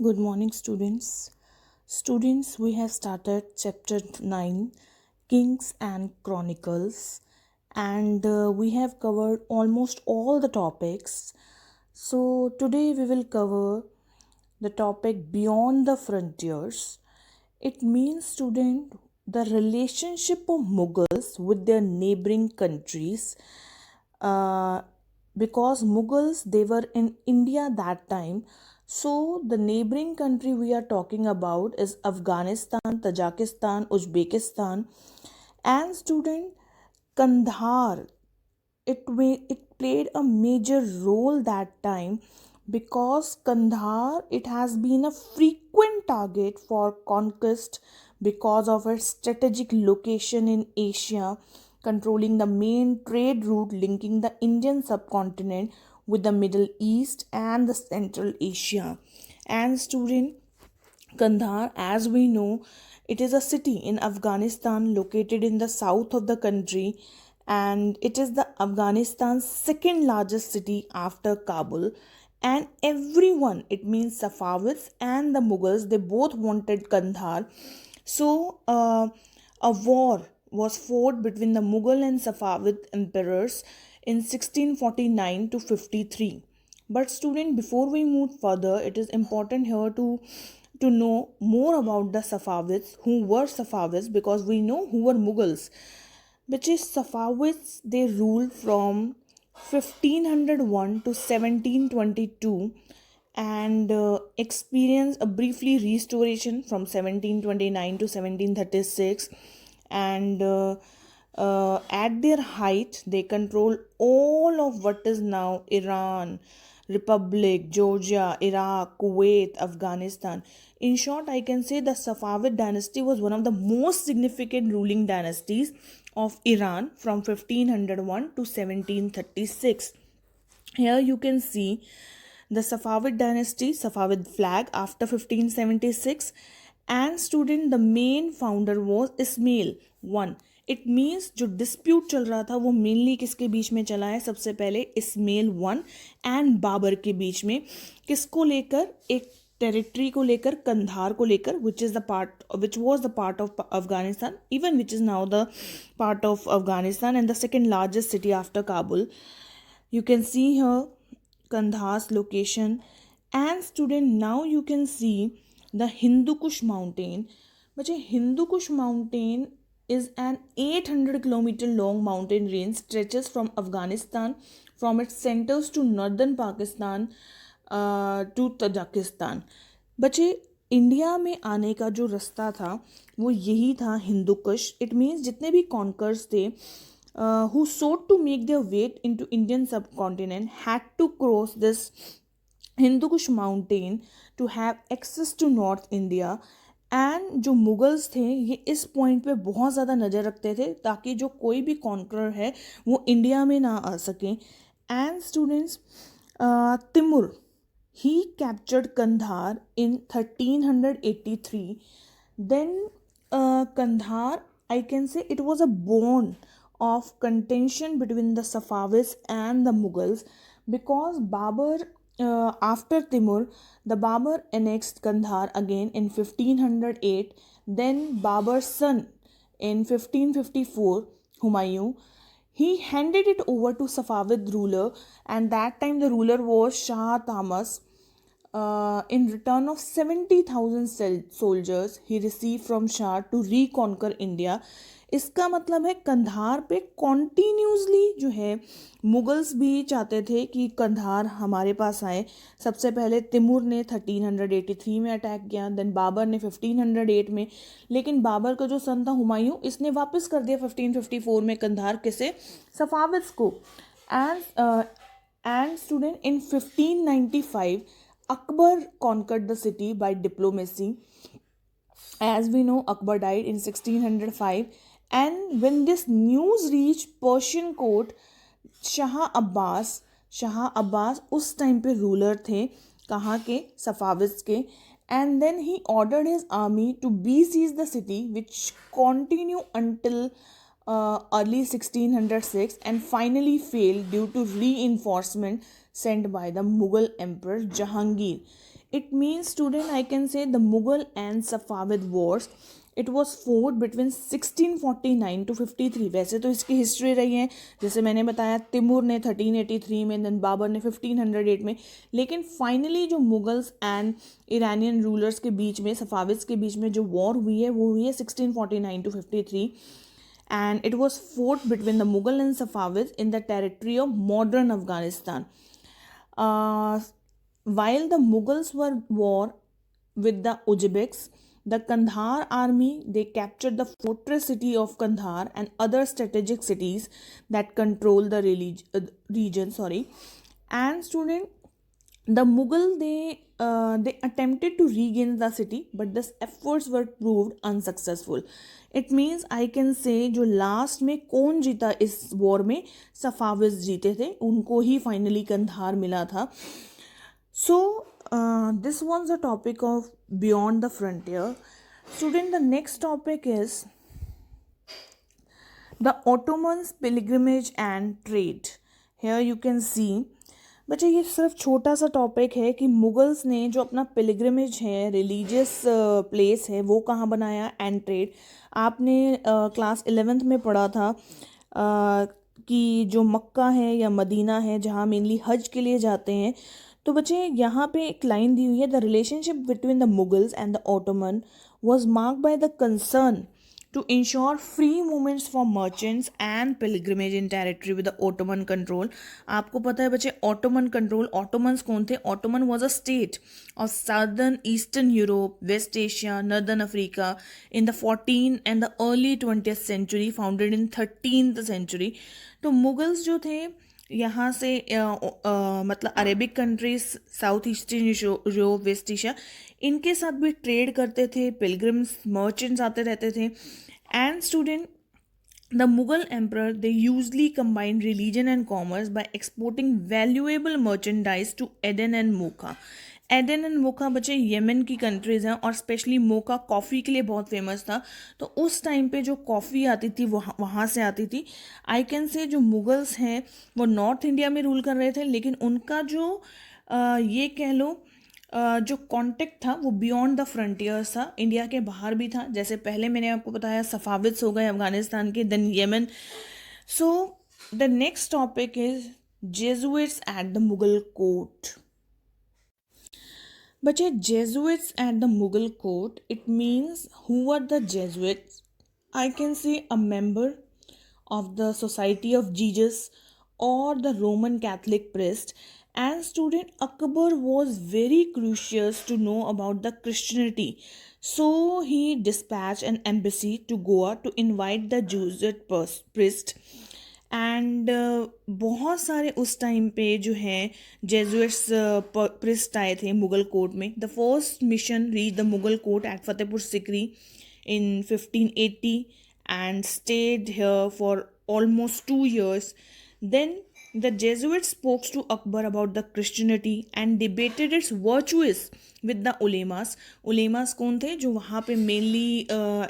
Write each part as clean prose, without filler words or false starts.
Good morning, students. Students, we have started chapter 9, Kings and Chronicles, and we have covered almost all the topics. So, today we will cover the topic Beyond the Frontiers. It means, student, the relationship of Mughals with their neighboring countries. Uh, because Mughals they were in India that time, so the neighboring country we are talking about is Afghanistan, Tajikistan, Uzbekistan, and student Kandahar. It played a major role that time because Kandahar it has been a frequent target for conquest because of its strategic location in Asia, controlling the main trade route linking the Indian subcontinent with the Middle East and the Central Asia. And student Kandahar, as we know, it is a city in Afghanistan located in the south of the country, and it is the Afghanistan's second largest city after Kabul. And everyone, it means Safavids and the Mughals, they both wanted Kandahar. So, a war was fought between the Mughal and Safavid emperors in 1649 to 53. But student, before we move further, it is important here to know more about the Safavids, who were Safavids, because we know who were Mughals, which is Safavids. They ruled from 1501 to 1722 and experienced a briefly restoration from 1729 to 1736, and at their height they control all of what is now Iran, Republic, Georgia, Iraq, Kuwait, Afghanistan. In short, I can say the Safavid dynasty was one of the most significant ruling dynasties of Iran from 1501 to 1736. Here you can see the Safavid dynasty, Safavid flag after 1576, and student the main founder was Ismail one. It means जो dispute चल रहा था वो mainly किसके बीच में चला है? सबसे पहले इस्मेल वन एंड बाबर के बीच में, किसको लेकर? एक टेरिटरी को लेकर, कंधार को लेकर, which was the part of Afghanistan, even which is now the part of Afghanistan and the second largest city after Kabul. You can see here Kandhar's location, and student now you can see the Hindu Kush mountain. But Hindu Kush mountain is an 800-kilometer long mountain range stretches from Afghanistan from its centers to northern Pakistan to Tajikistan. बच्चे India में आने का जो रास्ता था वो यही था हिंदू कुश. इट मीन्स जितने भी कॉन्कर्स थे who sought to make their way into Indian subcontinent had to cross this Hindu Kush mountain to have access to North India. And जो मुगल्स थे ये इस पॉइंट पे बहुत ज़्यादा नज़र रखते थे ताकि जो कोई भी कॉन्करर है वो इंडिया में ना आ सके. And students, तिमुर he captured Kandhar in 1383. Then Kandhar, I can say it was a bone of contention between the Safavids and the Mughals because Babur, after Timur, the Babur annexed Kandhar again in 1508. Then Babur's son in 1554, Humayun, he handed it over to Safavid ruler, and that time the ruler was Shah Tamas. In return of 70,000 soldiers he received from Shah to reconquer India. इसका मतलब है कंधार पे continuously जो है Mughals भी चाहते थे कि कंधार हमारे पास आए. सबसे पहले तिमूर ने 1383 में अटैक किया, देन बाबर ने 1508 में, लेकिन बाबर का जो सन था हुमायूं, इसने वापस कर दिया 1554 में कंधार, किसे? सफाविद्स को. And student in 1595 Akbar conquered the city by diplomacy. As we know, Akbar died in 1605, and when this news reached Persian court, Shah Abbas उस टाइम पे रूलर थे, कहाँ के? सफाविद्स के. And then he ordered his army to besiege the city, which continued until early 1606 and finally failed due to reinforcement sent by the Mughal Emperor Jahangir. It means, student, I can say the Mughal and Safavid wars. It was fought between 1649 to 53. वैसे तो इसकी history रही है, जैसे मैंने बताया, Timur ने 1383 में, देन बाबर ने 1508 में, लेकिन फाइनली जो मुगल्स एंड ईरानियन रूलर्स के बीच में, सफाविद्स के बीच में जो वॉर हुई है वो हुई है 1649 to 53, and it was fought between the Mughal and Safavids in the territory of modern Afghanistan. While the Mughals were war with the Uzbeks, the Kandahar army, they captured the fortress city of Kandahar and other strategic cities that control the region. And student, the Mughal, they attempted to regain the city, but these efforts were proved unsuccessful. It means, I can say, जो last में कौन जीता इस war में, सफाविज जीते थे, उनको ही finally Kandahar मिला था. So this was the topic of Beyond the Frontier. Student, the next topic is the Ottomans pilgrimage and trade. Here you can see, बच्चे ये सिर्फ छोटा सा टॉपिक है कि मुगल्स ने जो अपना पिलग्रिमेज है, रिलीजियस प्लेस है, वो कहाँ बनाया, एंड ट्रेड. आपने क्लास 11th में पढ़ा था कि जो मक्का है या मदीना है, जहाँ मेनली हज के लिए जाते हैं. तो बच्चे यहाँ पे एक लाइन दी हुई है, the relationship between the Mughals and the Ottoman was marked by the concern to ensure free movements for merchants and pilgrimage in territory with the Ottoman control. आपको पता है बच्चे, Ottoman control, Ottomans कौन थे? Ottoman was a state of southern Eastern Europe, West Asia, Northern Africa in the 14th and the early 20th century, founded in 13th century. तो मुगल्स जो थे यहाँ से मतलब Arabic countries, south eastern Europe, west Asia, इनके साथ भी trade करते थे, पिलग्रिम्स, मर्चेंट्स आते रहते थे. And student, the Mughal emperor, they usually combine religion and commerce by exporting valuable merchandise to Aden and Mocha. Aden and Mocha बच्चे Yemen की कंट्रीज़ हैं, और स्पेशली मोका कॉफ़ी के लिए बहुत फेमस था. तो उस टाइम पे जो कॉफ़ी आती थी वहाँ से आती थी. आई कैन से जो मुगल्स हैं वो नॉर्थ इंडिया में रूल कर रहे थे, लेकिन उनका जो ये कह लो जो कॉन्टेक्ट था वो बियॉन्ड द फ्रंटियर्स था, इंडिया के बाहर भी था. जैसे पहले मैंने आपको बताया सफाविद्स हो गए अफगानिस्तान के, then Yemen. So the next topic is Jesuits at the Mughal court. बच्चे, Jesuits at the Mughal court, it means who were the Jesuits? I can say a member of the Society of Jesus or the Roman Catholic priest. And student, Akbar was very curious to know about the Christianity. So he dispatched an embassy to Goa to invite the Jesuit priest. And बहुत सारे उस time पे जो हैं Jesuits priest आए थे Mughal court में. The first mission reach the Mughal court at Fatehpur Sikri in 1580 and stayed here for almost 2 years. Then the Jesuits spoke to Akbar about the Christianity and debated its virtues with the ulemas. Ulemas कौन थे? जो वहाँ पे mainly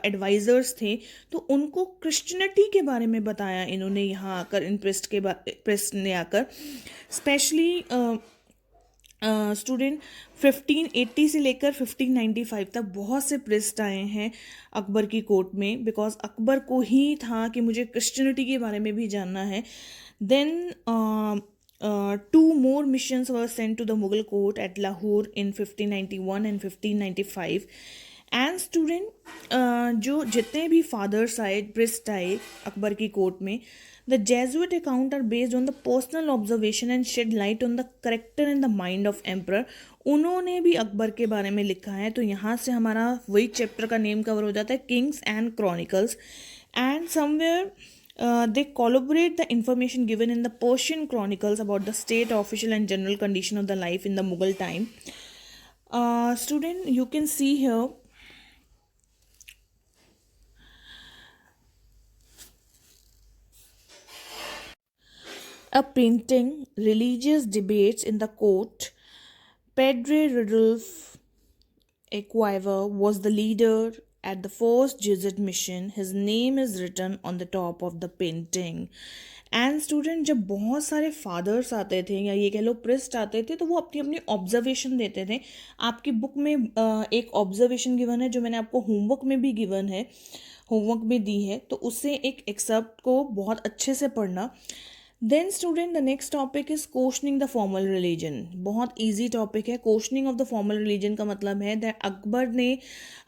advisers थे. तो उनको Christianity के बारे में बताया इन्होंने यहाँ आकर, इन प्रेस्ट ने आकर. स्पेशली स्टूडेंट 1580 से लेकर 1595 तक बहुत से प्रेस्ट आए हैं अकबर की कोर्ट में, बिकॉज अकबर को ही था कि मुझे क्रिश्चियनिटी के बारे में भी जानना है. Then 2 more missions were sent to the Mughal court at Lahore in 1591 and 1595. And student जो जितने भी फादर्स आए, प्रिस्ट आए अकबर की कोर्ट में, the Jesuit account are based on the personal observation and shed light on the character and the mind of emperor. उन्होंने भी अकबर के बारे में लिखा है. तो यहाँ से हमारा वही चैप्टर का नेम कवर हो जाता है, Kings and chronicles. And somewhere they collaborate the information given in the Persian chronicles about the state, official and general condition of the life in the Mughal time. Student, you can see here a painting, religious debates in the court. Padre Rudolf Equiver was the leader at the first Jesuit mission. His name is written on the top of the painting. And student, जब बहुत सारे fathers आते थे या ये कह लो priest आते थे, तो वो अपनी अपनी ऑब्जर्वेशन देते थे. आपकी बुक में एक ऑब्जर्वेशन गिवन है जो मैंने आपको होमवर्क में भी गिवन है, होमवर्क में दी है, तो उससे एक एक्सेप्ट को बहुत अच्छे से पढ़ना. Then student, the next topic is questioning the formal religion. बहुत इजी टॉपिक है. Questioning of the formal religion का मतलब है दैट अकबर ने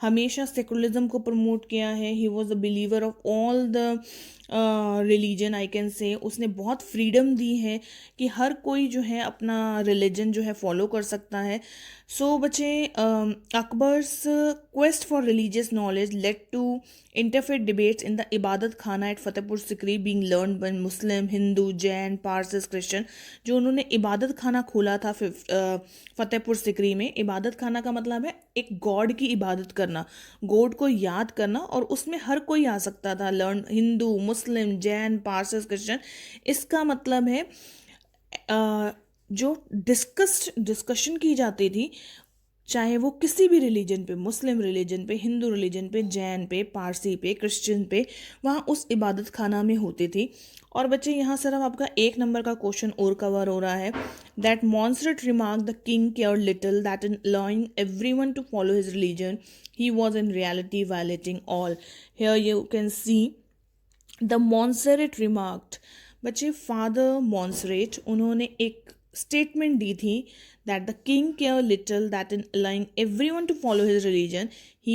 हमेशा सेकुलरिज्म को प्रमोट किया है. He was the believer of all the religion, I can say. उसने बहुत फ्रीडम दी है कि हर कोई जो है अपना रिलीजन जो है फॉलो कर सकता है. सो बच्चे, Akbar's quest for religious knowledge led to interfaith debates in the Ibadat Khana at Fatehpur Sikri being learned by Muslim, Hindu, Jain, Parsis, Christian. जो उन्होंने इबादत खाना खोला था फतेहपुर सिकरी में. इबादत खाना का मतलब है एक गॉड की इबादत करना, गॉड को याद करना, और उसमें हर कोई आ सकता था. लर्न हिंदू, मुस्लिम, जैन, पारसिस, क्रिश्चियन. इसका मतलब है जो डिस्कशन की जाती थी, चाहे वो किसी भी रिलीजन पे, मुस्लिम रिलीजन पे, हिंदू रिलीजन पे, जैन पे, पारसी पे, क्रिश्चियन पे, वहाँ उस इबादत खाना में होती थी. और बच्चे, यहाँ सिर्फ आपका 1 नंबर का क्वेश्चन और कवर हो रहा है. That Monserrate remark the king care little that in allowing everyone to follow his religion he was in reality violating all. Here you can see the Monserrate remarked. बच्चे, father Monserrate, उन्होंने एक statement दी थी that the king cared little that in allowing everyone to follow his religion he